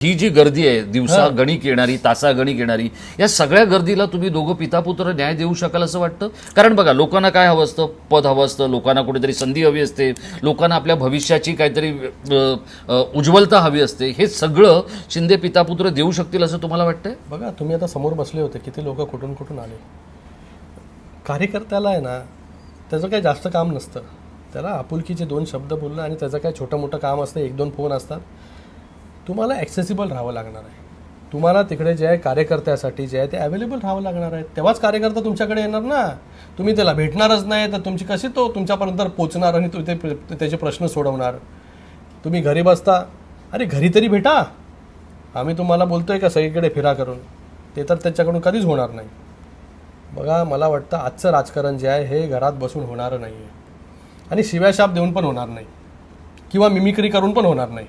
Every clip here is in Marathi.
ही जी गर्दी आहे, दिवसा गणिक येणारी, तासा गणिक येणारी, या सगळ्या गर्दीला तुम्ही दोघं पितापुत्र न्याय देऊ शकाल असं वाटतं? कारण बघा, लोकांना काय हवं असतं? पद हवं असतं, लोकांना कुठेतरी संधी हवी असते, लोकांना आपल्या भविष्याची काहीतरी उज्ज्वलता हवी असते. हे सगळं शिंदे पितापुत्र देऊ शकतील असं तुम्हाला वाटतंय? बघा, तुम्ही आता समोर बसले होते, किती लोक कुठून कुठून आले. कार्यकर्त्याला आहे ना, त्याचं काही जास्त काम नसतं. त्याला आपुलकीचे 2 शब्द बोलणं आणि त्याचं काय छोटं मोठं काम असतं, 1-2 फोन असतात. तुम्हाला ॲक्सेसिबल राहावं लागणार आहे. तुम्हाला तिकडे जे आहे कार्यकर्त्यासाठी जे आहे ते अवेलेबल राहावं लागणार आहे. तेव्हाच कार्यकर्ता तुमच्याकडे येणार ना. तुम्ही त्याला भेटणारच नाही तर तुमची कशी तो तुमच्यापर्यंत पोचणार आणि त्याचे प्रश्न सोडवणार. तुम्ही घरी बसता, अरे घरी तरी भेटा. आम्ही तुम्हाला बोलतोय का सगळीकडे फिरा करून? ते तर त्याच्याकडून कधीच होणार नाही. बघा, मला वाटतं आजचं राजकारण जे आहे हे घरात बसून होणार नाही आहे आणि शिव्याशाप देऊन पण होणार नाही किंवा मिमिक्री करून पण होणार नाही.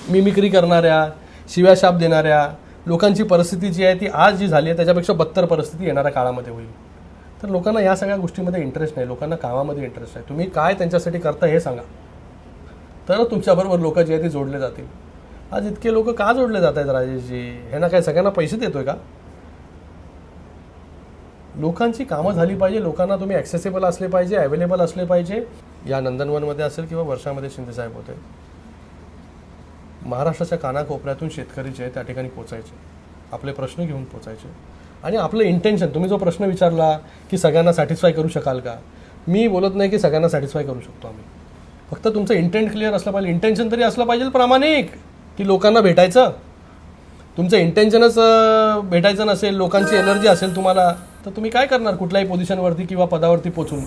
मिमिक्री करणाऱ्या, शिव्याशाप देणाऱ्या लोकांची परिस्थिती जी आहे ती आज जी झाली आहे त्याच्यापेक्षा बदतर परिस्थिती येणाऱ्या काळामध्ये होईल. तर लोकांना या सगळ्या गोष्टीमध्ये इंटरेस्ट नाही, लोकांना कामामध्ये इंटरेस्ट आहे. तुम्ही काय त्यांच्यासाठी करता हे सांगा, तर तुमच्याबरोबर लोक जे आहे ते जोडले जातील. आज इतके लोक का जोडले जात आहेत राजेशजी? ह्यांना काय सगळ्यांना पैसे देतोय का? लोकांची कामं झाली पाहिजे, लोकांना तुम्ही ॲक्सेसिबल असले पाहिजे, अवेलेबल असले पाहिजे. या नंदनवनमध्ये असेल किंवा वर्षामध्ये शिंदेसाहेब होते, महाराष्ट्राच्या कानाकोपऱ्यातून शेतकरी जे आहे त्या ठिकाणी पोचायचे, आपले प्रश्न घेऊन पोचायचे. आणि आपलं इंटेन्शन, तुम्ही जो प्रश्न विचारला की सगळ्यांना सॅटिस्फाय करू शकाल का, मी बोलत नाही की सगळ्यांना सॅटिस्फाय करू शकतो आम्ही. फक्त तुमचं इंटेंट क्लिअर असलं पाहिजे. इंटेन्शन तरी असलं पाहिजे प्रामाणिक, की लोकांना भेटायचं. तुमचं इंटेन्शनच भेटायचं नसेल, लोकांची एनर्जी असेल तुम्हाला, तर तुम्ही काय करणार कुठल्याही पोझिशनवरती किंवा पदावरती पोचून?